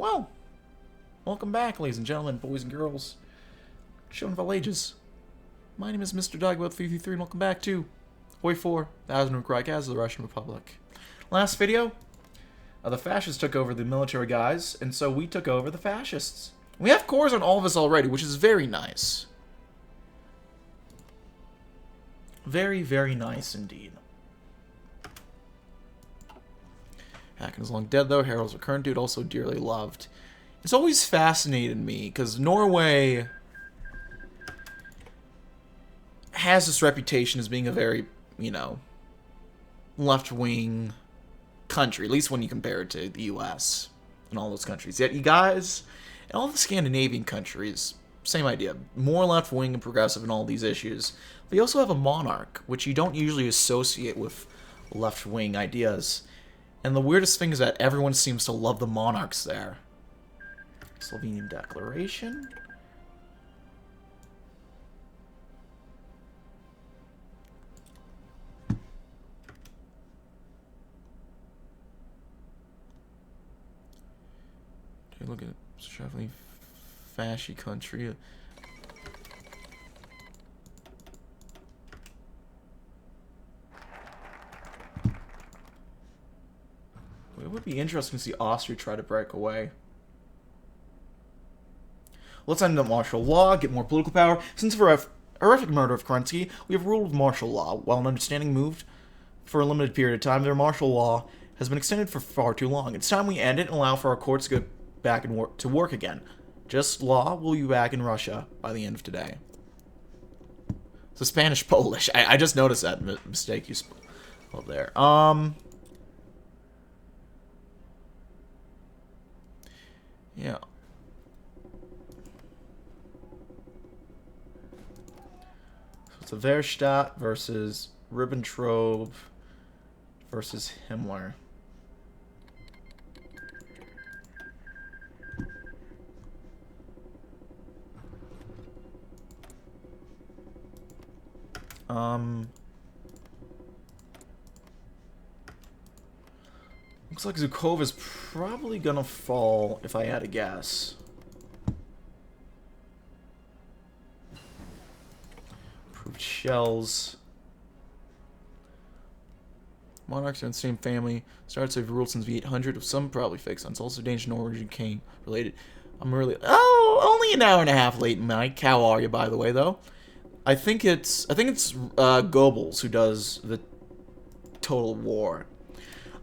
Well, welcome back, ladies and gentlemen, boys and girls, children of all ages. My name is Mr. Dogboat333, and welcome back to HoI 4, the Reich as the Russian Republic. Last video, the fascists took over the military guys, and so we took over the fascists. We have cores on all of us already, which is very nice. Very, very nice indeed. Haken is long dead, though. Harold's a current dude, also dearly loved. It's always fascinated me, because Norway has this reputation as being a very, you know, left-wing country, at least when you compare it to the U.S. and all those countries. Yet you guys, and all the Scandinavian countries, same idea. More left-wing and progressive in all these issues. But you also have a monarch, which you don't usually associate with left-wing ideas. And the weirdest thing is that everyone seems to love the monarchs there. Slovenian Declaration. Take a look at traveling fascist country. It would be interesting to see Austria try to break away. Let's end up martial law, get more political power. Since the horrific murder of Kerensky, we have ruled with martial law. While an understanding moved for a limited period of time, their martial law has been extended for far too long. It's time we end it and allow for our courts to go back and to work again. Just law will be back in Russia by the end of today. So Spanish-Polish. I just noticed that mistake you spelled there. Yeah. So it's a Verstadt versus Ribbentrop versus Himmler. Looks like Zhukov is probably gonna fall, if I had to guess. Approved shells. Monarchs are in the same family. Starts have ruled since V800, with some probably fake sons. Also Danish Norwegian king related. I'm really only an hour and a half late, Mike. How are you, by the way, though? I think it's Goebbels who does the Total War.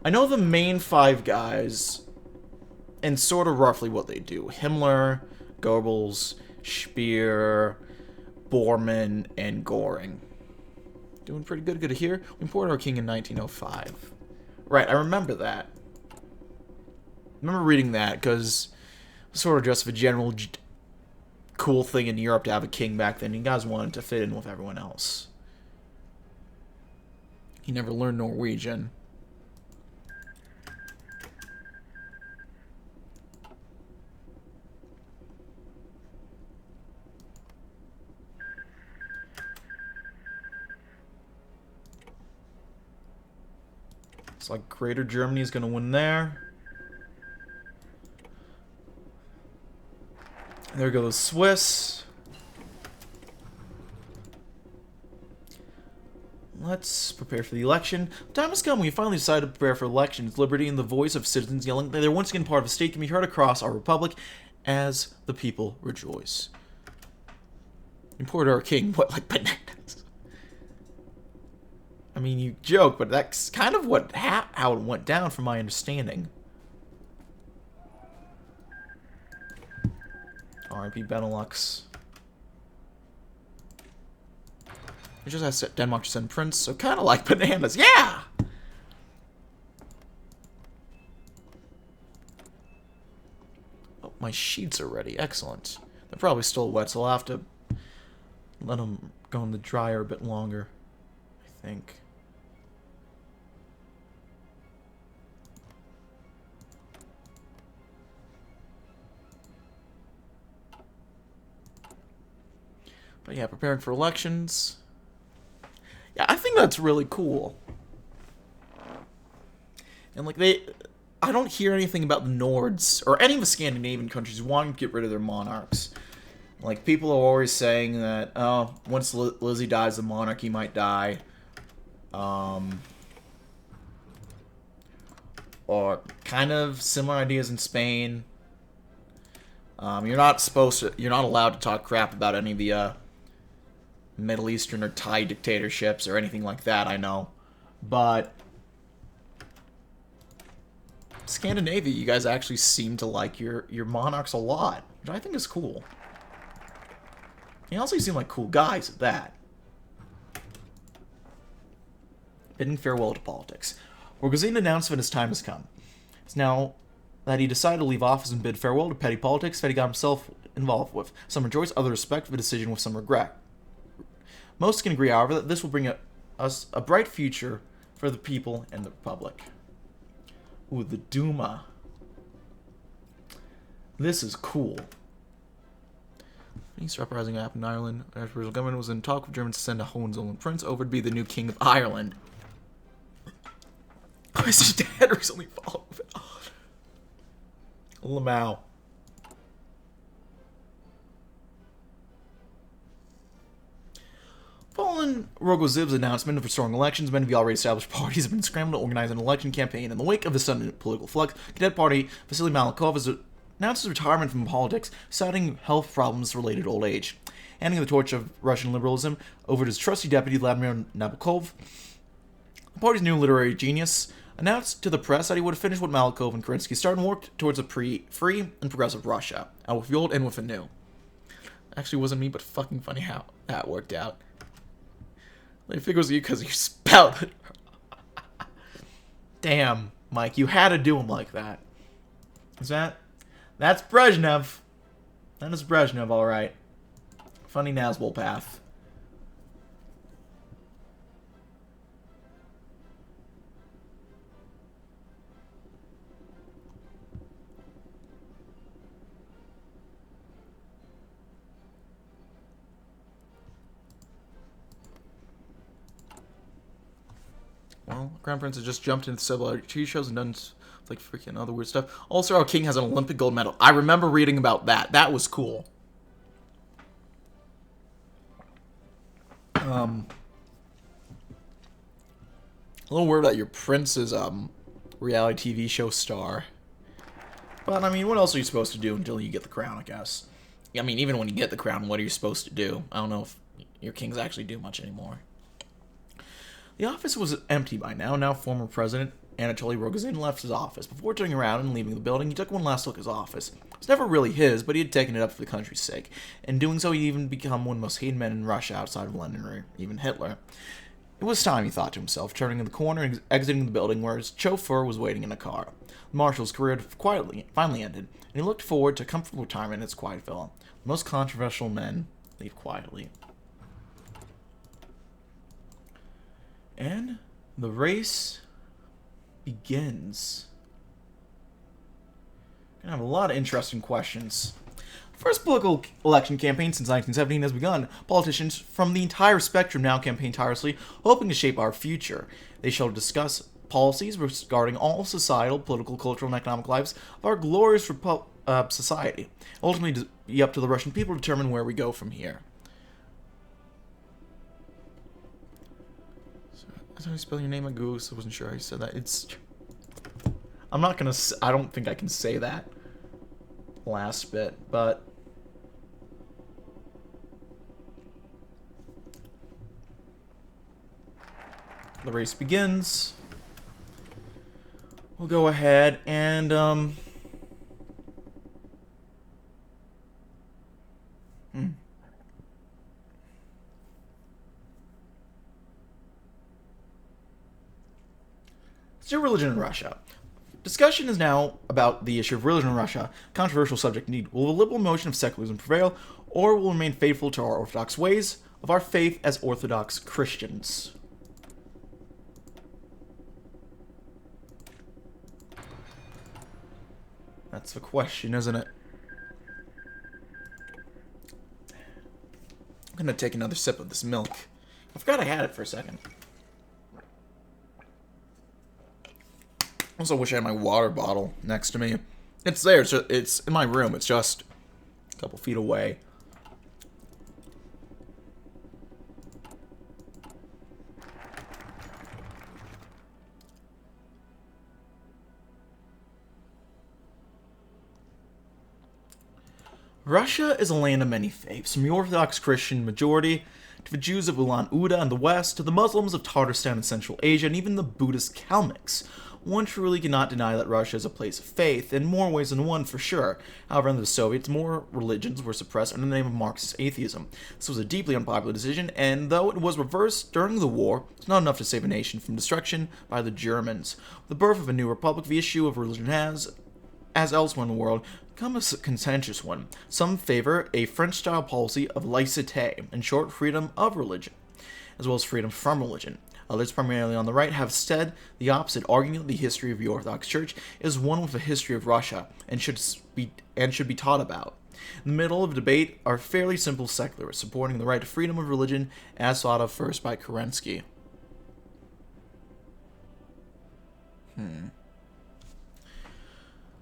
I know the main five guys, and sort of roughly what they do. Himmler, Goebbels, Speer, Bormann, and Göring. Doing pretty good here. We imported our king in 1905. Right, I remember that. I remember reading that, because sort of just a general cool thing in Europe to have a king back then. You guys wanted to fit in with everyone else. He never learned Norwegian. It's like Greater Germany is going to win there. There go the Swiss. Let's prepare for the election. The time has come. We finally decided to prepare for elections. Liberty and the voice of citizens yelling that they're once again part of a state can be heard across our republic as the people rejoice. Import our king. What, like bananas? I mean, you joke, but that's kind of what how it went down, from my understanding. R.I.P. Benelux. It just has Denmark to send Prince, so kind of like bananas. Yeah! Oh, my sheets are ready. Excellent. They're probably still wet, so I'll have to let them go in the dryer a bit longer, I think. But yeah, preparing for elections. Yeah, I think that's really cool. And like I don't hear anything about the Nords or any of the Scandinavian countries wanting to get rid of their monarchs. Like, people are always saying that, oh, once Lizzie dies, the monarchy might die. Or kind of similar ideas in Spain. You're not allowed to talk crap about any of the Middle Eastern or Thai dictatorships or anything like that, I know. But Scandinavia, you guys actually seem to like your monarchs a lot, which I think is cool. You also seem like cool guys at that. Bidding farewell to politics. Rogozin announced that his time has come. It's now that he decided to leave office and bid farewell to petty politics that he got himself involved with. Some rejoice, others respect the decision with some regret. Most can agree, however, that this will bring us a bright future for the people and the Republic. Ooh, the Duma. This is cool. East uprising happened in Ireland. The Irish government was in talk with Germans to send a Hohenzollern prince over to be the new king of Ireland. His dad recently followed it. Lamau. Following Rogoziv's announcement of restoring elections, many of the already established parties have been scrambling to organize an election campaign. In the wake of the sudden political flux, Cadet Party Vasily Malakov has announced his retirement from politics, citing health problems related to old age. Handing the torch of Russian liberalism over to his trusty deputy Vladimir Nabokov, the party's new literary genius announced to the press that he would have finished what Malakov and Kerensky started and worked towards a free and progressive Russia, out with the old and with the new. Actually, wasn't me, but fucking funny how that worked out. I figure it was you because you spelled it. Damn, Mike, you had to do him like that. That's Brezhnev. That is Brezhnev, alright. Funny Nazgul path. Well, Crown Prince has just jumped into several other TV shows and done like freaking other weird stuff. Also, our king has an Olympic gold medal. I remember reading about that. That was cool. A little worried about your prince's reality TV show star. But I mean, what else are you supposed to do until you get the crown, I guess? I mean, even when you get the crown, what are you supposed to do? I don't know if your kings actually do much anymore. The office was empty by now. Now former President Anatoly Rogozin left his office. Before turning around and leaving the building, he took one last look at his office. It was never really his, but he had taken it up for the country's sake. In doing so, he'd even become one of the most hated men in Russia outside of Lenin or even Hitler. It was time, he thought to himself, turning in the corner and exiting the building where his chauffeur was waiting in a car. The marshal's career had finally ended, and he looked forward to comfortable retirement in his quiet villa. The most controversial men leave quietly. And the race begins. Gonna have a lot of interesting questions. First political election campaign since 1917 has begun. Politicians from the entire spectrum now campaign tirelessly, hoping to shape our future. They shall discuss policies regarding all societal, political, cultural, and economic lives of our glorious society. Ultimately, be up to the Russian people to determine where we go from here. That's how you spell your name on Google, so I wasn't sure how you said that. I don't think I can say that last bit, but the race begins. We'll go ahead and Let's do religion in Russia. Discussion is now about the issue of religion in Russia, controversial subject indeed. Will the liberal motion of secularism prevail, or will we remain faithful to our orthodox ways of our faith as Orthodox Christians? That's the question, isn't it? I'm gonna take another sip of this milk. I forgot I had it for a second. Also wish I had my water bottle next to me. It's there. It's in my room. It's just a couple feet away. Russia is a land of many faiths, from the Orthodox Christian majority to the Jews of Ulan-Ude in the west, to the Muslims of Tatarstan in Central Asia, and even the Buddhist Kalmyks. One truly cannot deny that Russia is a place of faith, in more ways than one for sure. However, under the Soviets, more religions were suppressed under the name of Marxist atheism. This was a deeply unpopular decision, and though it was reversed during the war, it's not enough to save a nation from destruction by the Germans. With the birth of a new republic, the issue of religion has, as elsewhere in the world, become a contentious one. Some favor a French-style policy of laïcité, in short, freedom of religion, as well as freedom from religion. Others, primarily on the right, have said the opposite, arguing that the history of the Orthodox Church is one with the history of Russia and should be taught about. In the middle of the debate are fairly simple secularists, supporting the right to freedom of religion, as thought of first by Kerensky.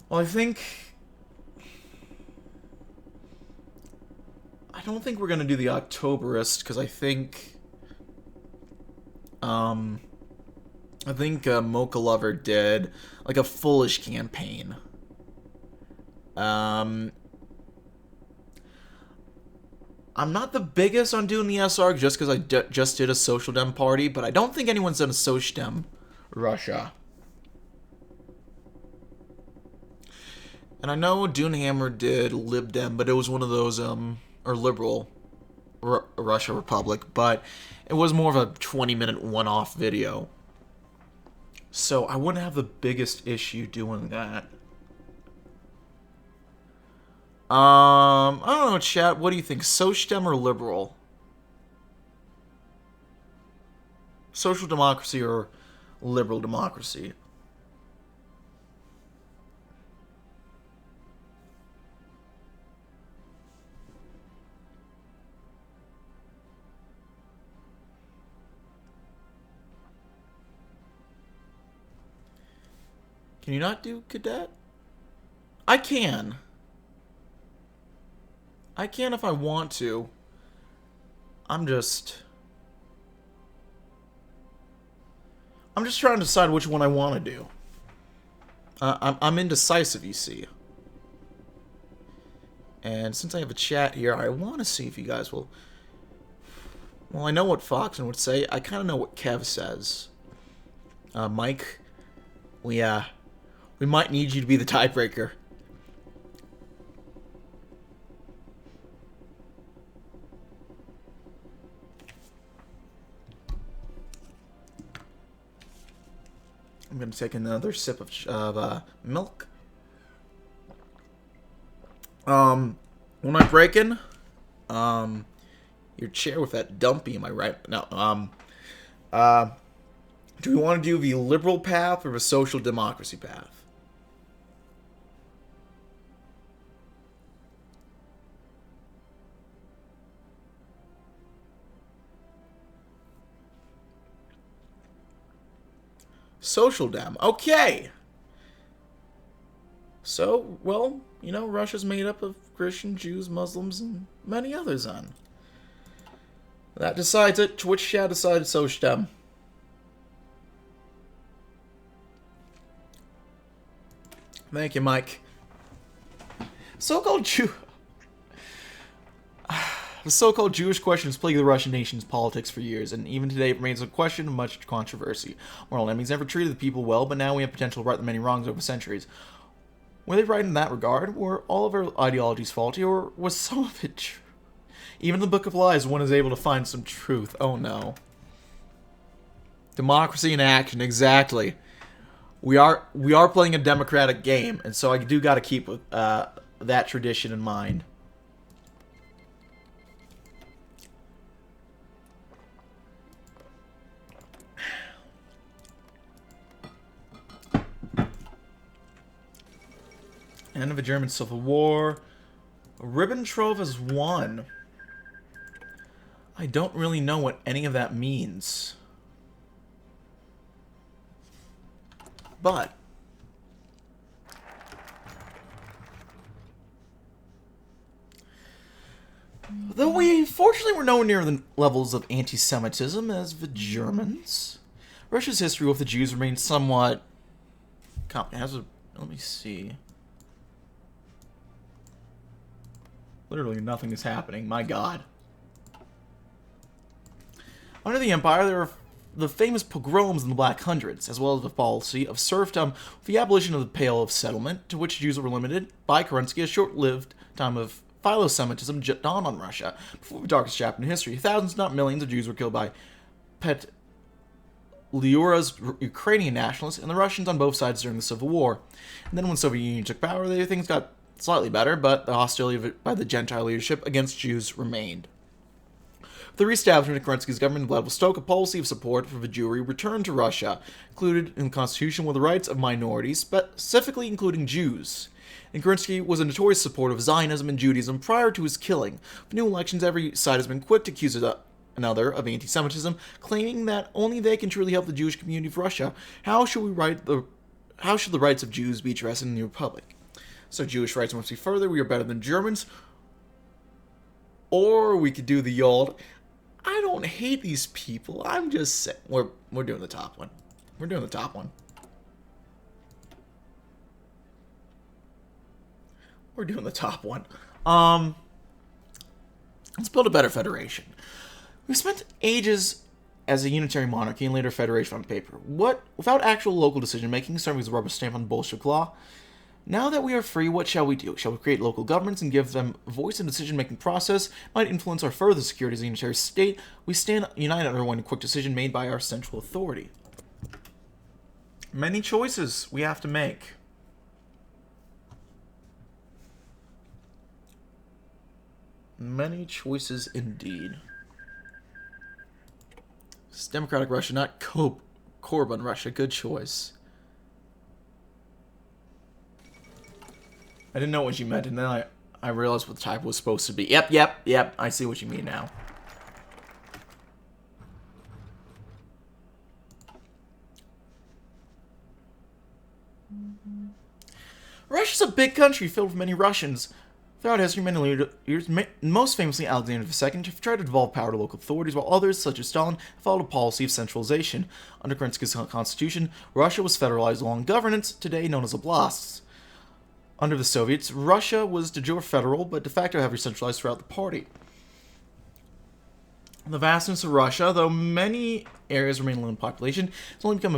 Well, I don't think we're going to do the Octoberist, because I think Mocha Lover did, like, a foolish campaign. I'm not the biggest on doing the SR, just because I just did a Social Dem party, but I don't think anyone's done a Social Dem Russia. And I know Dunehammer did Lib Dem, but it was one of those, or Liberal Russia Republic, but it was more of a 20-minute one-off video. So I wouldn't have the biggest issue doing that. I don't know, chat, what do you think? Social Dem or Liberal? Social Democracy or Liberal Democracy? Can you not do Cadet? I can. I can if I want to. I'm just trying to decide which one I want to do. I'm indecisive, you see. And since I have a chat here, I want to see if you guys will... Well, I know what Foxen would say. I kind of know what Kev says. Mike, we might need you to be the tiebreaker. I'm going to take another sip of milk. When I'm breaking, your chair with that dumpy, am I right? No, do we want to do the liberal path or the social democracy path? Social Dem. Okay. So, well, you know, Russia's made up of Christian, Jews, Muslims, and many others then. That decides it. Which chat decided Social Dem? Thank you, Mike. So-called Jew... The so-called Jewish question has plagued the Russian nation's politics for years, and even today it remains a question of much controversy. Moral enemies never treated the people well, but now we have potential to right the many wrongs over centuries. Were they right in that regard? Were all of our ideologies faulty, or was some of it true? Even in the Book of Lies, one is able to find some truth. Oh no. Democracy in action, exactly. We are playing a democratic game, and so I do got to keep that tradition in mind. End of a German Civil War. Ribbentrop has won. I don't really know what any of that means. But Though we fortunately were nowhere near the levels of anti-Semitism as the Germans, Russia's history with the Jews remains somewhat comprehensive. Let me see. Literally nothing is happening. My God. Under the Empire, there were the famous pogroms in the Black Hundreds, as well as the policy of serfdom with the abolition of the Pale of Settlement, to which Jews were limited by Kerensky. A short-lived time of philo-Semitism dawned on Russia. Before the darkest chapter in history, thousands, not millions, of Jews were killed by Petliura's Ukrainian nationalists and the Russians on both sides during the Civil War. And then when the Soviet Union took power, things got slightly better, but the hostility by the Gentile leadership against Jews remained. The reestablishment of Kerensky's government in Vladivostok, a policy of support for the Jewry returned to Russia, included in the constitution were the rights of minorities, specifically including Jews. And Kerensky was a notorious supporter of Zionism and Judaism prior to his killing. For new elections, every side has been quick to accuse another of anti-Semitism, claiming that only they can truly help the Jewish community of Russia. How should the rights of Jews be addressed in the Republic? So Jewish rights must be further. We are better than Germans. Or we could do the old, I don't hate these people. I'm just saying. We're doing the top one. We're doing the top one. We're doing the top one. Let's build a better federation. We spent ages as a unitary monarchy and later a federation on paper. Without actual local decision-making, serving as a rubber stamp on Bolshevik law. Now that we are free, what shall we do? Shall we create local governments and give them a voice in the decision-making process? Might influence our further security as a unitary state. We stand united under one quick decision made by our central authority. Many choices we have to make. Many choices indeed. It's Democratic Russia, not Corbyn Russia. Good choice. I didn't know what you meant, and then I realized what the type was supposed to be. Yep. I see what you mean now. Russia's a big country filled with many Russians. Throughout history, many leaders, most famously Alexander II, have tried to devolve power to local authorities, while others, such as Stalin, have followed a policy of centralization. Under Kerensky's constitution, Russia was federalized along governance, today known as oblasts. Under the Soviets, Russia was de jure federal, but de facto heavily centralized throughout the party. The vastness of Russia, though many areas remain low in population, has only become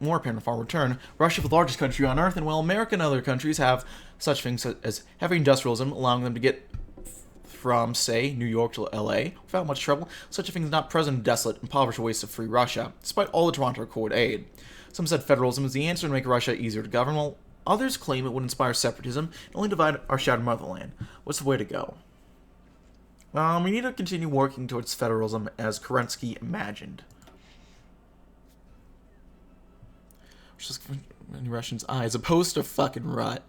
more apparent upon return. Russia is the largest country on Earth, and while America and other countries have such things as heavy industrialism, allowing them to get from, say, New York to LA without much trouble, such a thing is not present in desolate, impoverished wastes of free Russia, despite all the Toronto Accord aid. Some said federalism is the answer to make Russia easier to govern, while others claim it would inspire separatism and only divide our shattered motherland. What's the way to go? We need to continue working towards federalism as Kerensky imagined. Just in Russians' eyes, opposed to fucking rut.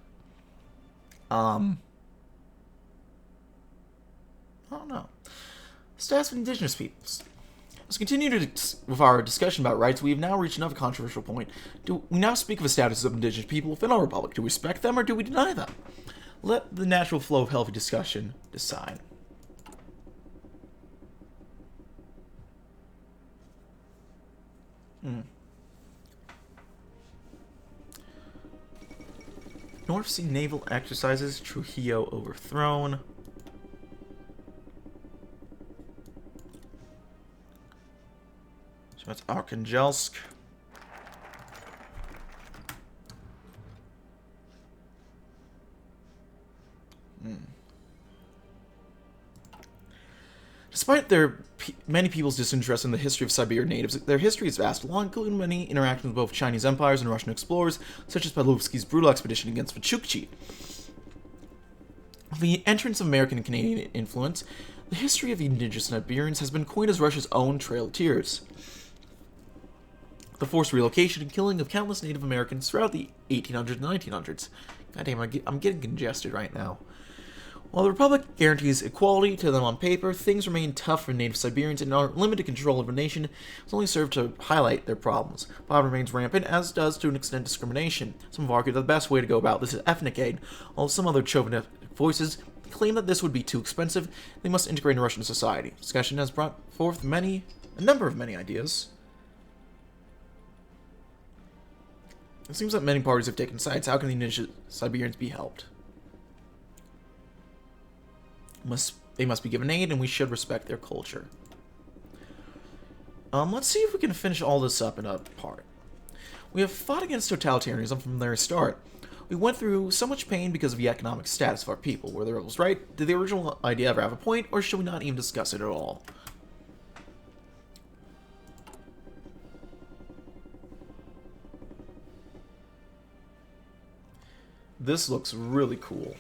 I don't know. Status of Indigenous peoples. Let's continue with our discussion about rights. We have now reached another controversial point. Do we now speak of the status of Indigenous people within our republic? Do we respect them or do we deny them? Let the natural flow of healthy discussion decide. North Sea naval exercises. Trujillo overthrown. So that's Arkhangelsk. Despite many people's disinterest in the history of Siberian natives, their history is vast, long including many interactions with both Chinese empires and Russian explorers, such as Pavlovsky's brutal expedition against the Chukchi. With the entrance of American and Canadian influence, the history of the indigenous Siberians has been coined as Russia's own Trail of Tears. The forced relocation and killing of countless Native Americans throughout the 1800s and 1900s. Goddamn, I'm getting congested right now. While the Republic guarantees equality to them on paper, things remain tough for Native Siberians, and our limited control over the nation has only served to highlight their problems. Poverty remains rampant, as does, to an extent, discrimination. Some have argued that the best way to go about this is ethnic aid, while some other chauvinistic voices claim that this would be too expensive. They must integrate in Russian society. Discussion has brought forth a number of ideas. It seems that many parties have taken sides. How can the indigenous Siberians be helped? They must be given aid, and we should respect their culture. Let's see if we can finish all this up in a part. We have fought against totalitarianism from the very start. We went through so much pain because of the economic status of our people. Were the rebels right? Did the original idea ever have a point, or should we not even discuss it at all? This looks really cool.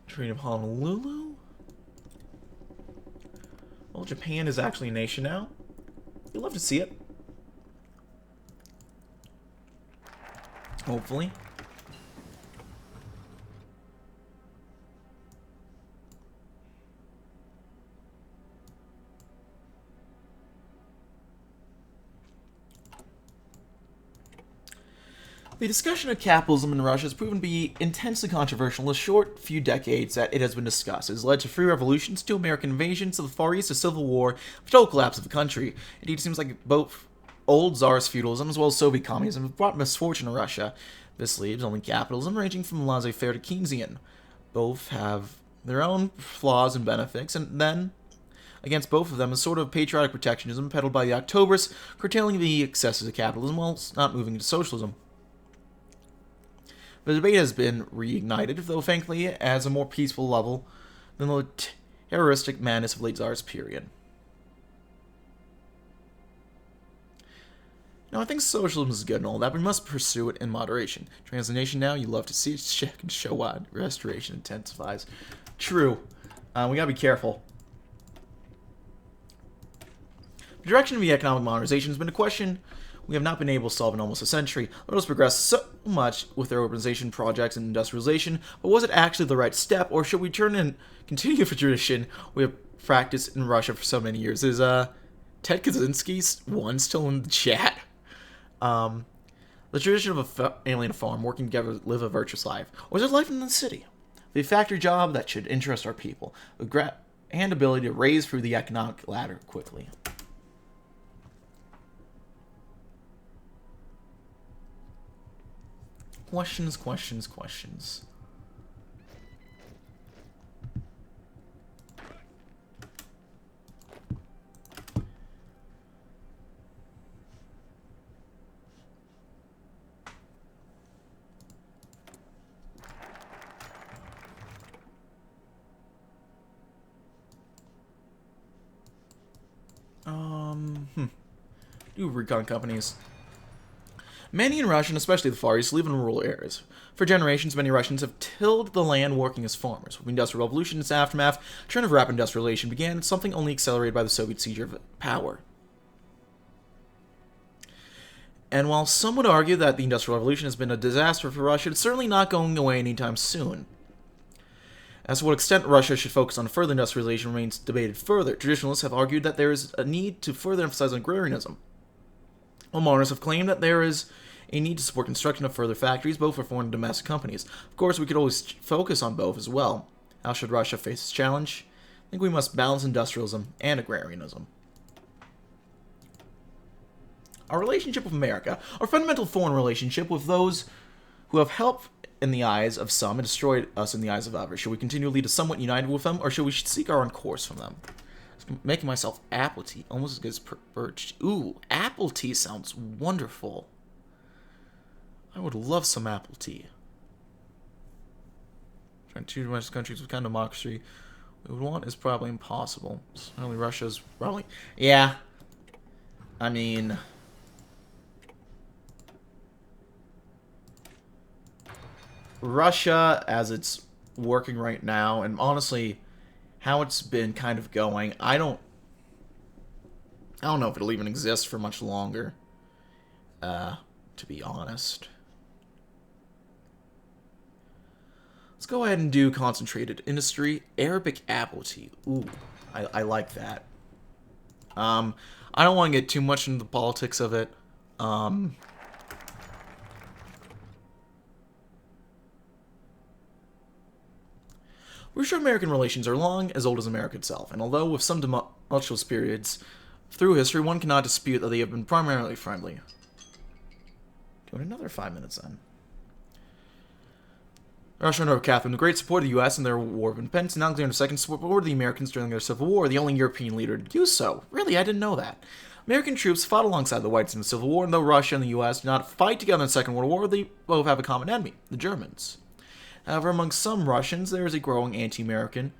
Treaty of Honolulu? Well, Japan is actually a nation now. You'd love to see it. Hopefully. The discussion of capitalism in Russia has proven to be intensely controversial in the short few decades that it has been discussed. It has led to free revolutions, to American invasions of the Far East, a civil war, the total collapse of the country. Indeed, it seems like both old Tsarist feudalism as well as Soviet communism have brought misfortune to Russia. This leaves only capitalism, ranging from laissez-faire to Keynesian. Both have their own flaws and benefits, and then, against both of them, a sort of patriotic protectionism peddled by the Octoberists, curtailing the excesses of capitalism while not moving into socialism. The debate has been reignited, though thankfully at a more peaceful level than the terroristic madness of late Tsarist period. Now, I think socialism is good and all that, but we must pursue it in moderation. Transnation now, you love to see it, check and show why restoration intensifies. True. We gotta be careful. The direction of the economic modernization has been a question we have not been able to solve in almost a century. Let us progress so much with their urbanization projects and industrialization, but was it actually the right step, or should we turn and continue the tradition we have practiced in Russia for so many years? Is Ted Kaczynski's one still in the chat? The tradition of a family and a farm working together to live a virtuous life, or is it life in the city? The factory job that should interest our people, and ability to raise through the economic ladder quickly. Questions, questions, questions. Do recon companies. Many in Russia, and especially the Far East, live in rural areas. For generations, many Russians have tilled the land working as farmers. With the Industrial Revolution and its aftermath, a trend of rapid industrialization began, something only accelerated by the Soviet seizure of power. And while some would argue that the Industrial Revolution has been a disaster for Russia, it's certainly not going away anytime soon. As to what extent Russia should focus on further industrialization remains debated further. Traditionalists have argued that there is a need to further emphasize agrarianism, while modernists have claimed that there is a need to support construction of further factories, both for foreign and domestic companies. Of course, we could always focus on both as well. How should Russia face this challenge? I think we must balance industrialism and agrarianism. Our relationship with America, our fundamental foreign relationship with those who have helped in the eyes of some and destroyed us in the eyes of others. Should we continue to lead us somewhat united with them, or should we seek our own course from them? Making myself apple tea, almost as good as birch. Ooh, apple tea sounds wonderful. I would love some apple tea. Trying to choose countries with kind of democracy we would want is probably impossible. Certainly Russia's probably... Yeah. I mean... Russia, as it's working right now, and honestly, how it's been kind of going, I don't know if it'll even exist for much longer, to be honest. Let's go ahead and do concentrated industry, Arabic apple tea. Ooh, I like that. I don't want to get too much into the politics of it. Russo-American relations are long, as old as America itself, and although with some tumultuous periods through history, one cannot dispute that they have been primarily friendly. Doing another 5 minutes then. Russia under Catherine the Great supported the U.S. in their War of Independence, and Alexander II supported the Americans during their Civil War, the only European leader to do so. Really, I didn't know that. American troops fought alongside the whites in the Civil War, and though Russia and the U.S. did not fight together in the Second World War, they both have a common enemy, the Germans. However, among some Russians, there is a growing anti-Americanism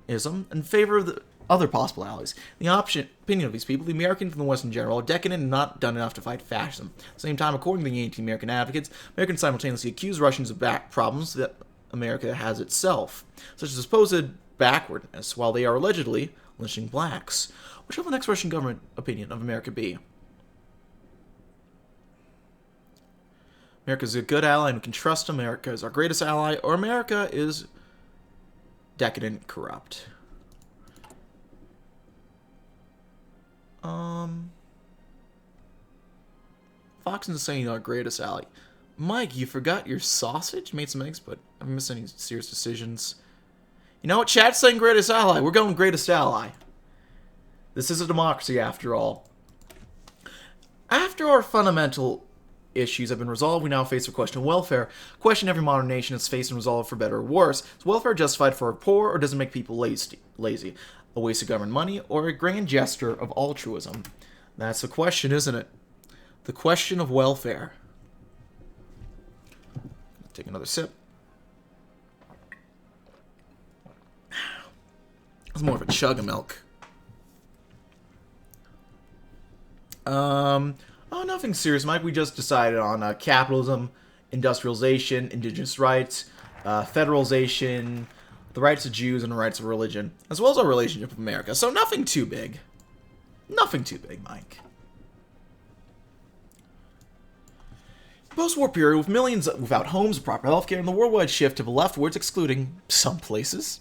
in favor of the other possible allies. In the opinion of these people, the Americans and the West in general are decadent and not done enough to fight fascism. At the same time, according to the anti-American advocates, Americans simultaneously accuse Russians of problems that America has itself, such as supposed backwardness, while they are allegedly lynching blacks. Which will the next Russian government opinion of America be? America is a good ally and we can trust America is our greatest ally, or America is decadent, corrupt. Fox is saying our greatest ally. Mike, you forgot your sausage? Made some eggs, but I haven't missed any serious decisions. You know what? Chat's saying greatest ally. We're going greatest ally. This is a democracy, after all. After our fundamental issues have been resolved, we now face the question of welfare. A question every modern nation has faced and resolved for better or worse. Is welfare justified for our poor, or does it make people lazy? A waste of government money, or a grand gesture of altruism? That's the question, isn't it? The question of welfare. Take another sip. It's more of a chug of milk. Oh, nothing serious, Mike. We just decided on capitalism, industrialization, indigenous rights, federalization, the rights of Jews, and the rights of religion, as well as our relationship with America. So nothing too big. Nothing too big, Mike. Post-war period, with millions without homes, proper healthcare, and the worldwide shift to the leftwards, excluding some places,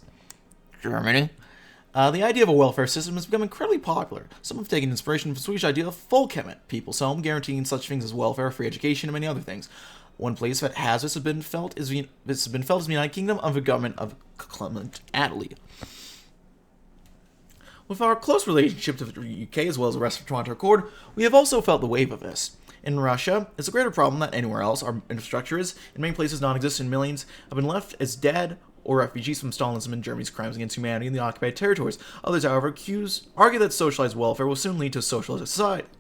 Germany, the idea of a welfare system has become incredibly popular. Some have taken inspiration from the Swedish idea of Folkhemmet, people's home, guaranteeing such things as welfare, free education, and many other things. One place that has this has been felt as the United Kingdom of the government of Clement Attlee. With our close relationship to the UK as well as the rest of Toronto Accord, we have also felt the wave of this. In Russia, it's a greater problem than anywhere else. Our infrastructure is, in many places, non-existent. Millions have been left as dead or refugees from Stalinism and Germany's crimes against humanity in the occupied territories. Others, however, argue that socialized welfare will soon lead to a socialist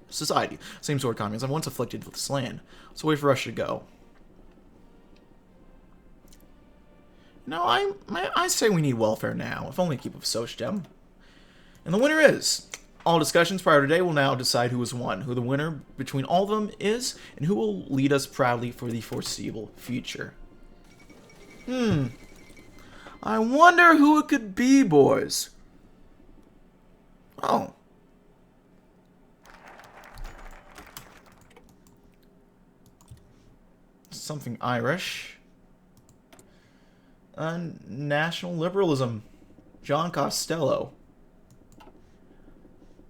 society. Same sort of communism once afflicted with this land. So wait for Russia to go. No, I say we need welfare now, if only to keep with Socialdem. And the winner is... All discussions prior to today will now decide who has won, who the winner between all of them is, and who will lead us proudly for the foreseeable future. I wonder who it could be, boys. Oh. Something Irish. National liberalism. John Costello.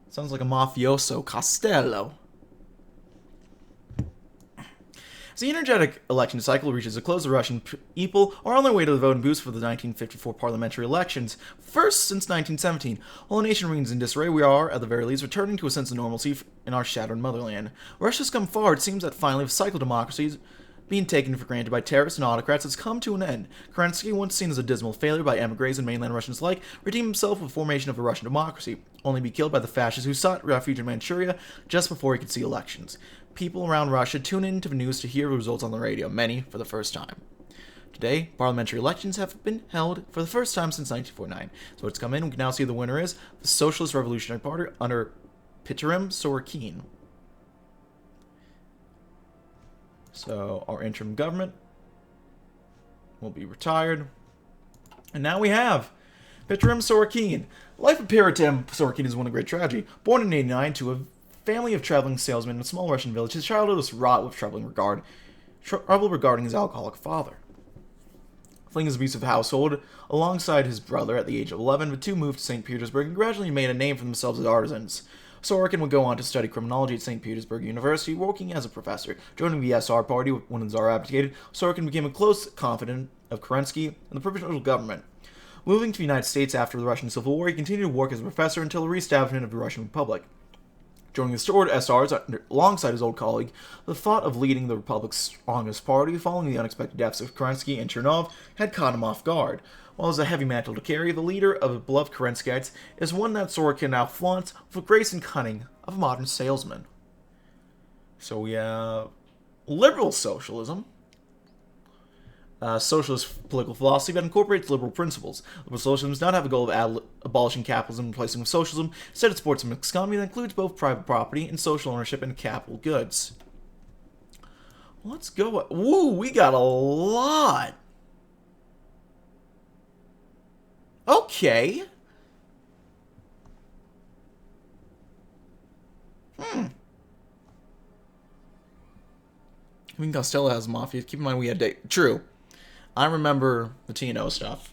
Sounds like a mafioso. Costello. As the energetic election cycle reaches a close, the Russian people are on their way to the voting booths for the 1954 parliamentary elections, first since 1917. While the nation remains in disarray, we are, at the very least, returning to a sense of normalcy in our shattered motherland. Russia's come far. It seems that finally the cycle of democracy being taken for granted by terrorists and autocrats has come to an end. Kerensky, once seen as a dismal failure by emigres and mainland Russians alike, redeemed himself with the formation of a Russian democracy, only to be killed by the fascists who sought refuge in Manchuria just before he could see elections. People around Russia tune in to the news to hear the results on the radio, many for the first time. Today, parliamentary elections have been held for the first time since 1949. So it's come in, we can now see the winner is the Socialist Revolutionary Party under Petrim Sorokin. So our interim government will be retired. And now we have Petrim Sorokin. Life of Petrim Sorokin is one of great tragedy. Born in 1989 to a family of traveling salesmen in a small Russian village, his childhood was wrought with trouble regarding his alcoholic father. Fleeing his abusive household, alongside his brother at the age of 11, the two moved to St. Petersburg and gradually made a name for themselves as artisans. Sorokin would go on to study criminology at St. Petersburg University, working as a professor. Joining the SR party when the Tsar abdicated, Sorokin became a close confidant of Kerensky and the provisional government. Moving to the United States after the Russian Civil War, he continued to work as a professor until the reestablishment of the Russian Republic. Joining the restored SRs alongside his old colleague, the thought of leading the Republic's strongest party following the unexpected deaths of Kerensky and Chernov had caught him off guard. While as a heavy mantle to carry, the leader of the beloved Kerenskyites is one that Sorokin now flaunts with the grace and cunning of a modern salesman. So we have liberal socialism. Socialist political philosophy that incorporates liberal principles. Liberal socialism does not have a goal of abolishing capitalism and replacing with socialism. Instead, it supports a mixed economy that includes both private property and social ownership and capital goods. Let's go. Woo, we got a lot. Okay. I mean, Costello has mafia. Keep in mind we had date. True. I remember the Tino stuff,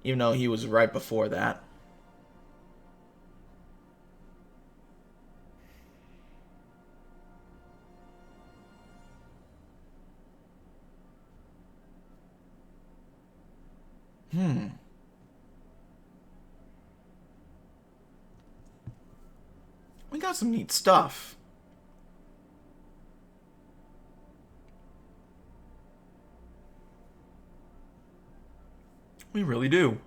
even though he was right before that. We got some neat stuff. We really do.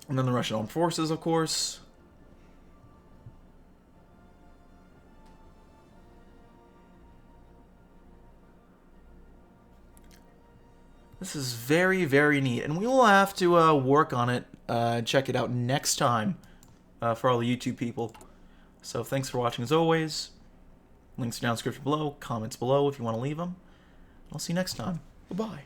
And then the Russian Armed Forces, of course. This is very, very neat. And we will have to work on it, check it out next time for all the YouTube people. So thanks for watching as always. Links are down in the description below, comments below if you want to leave them. I'll see you next time. Goodbye.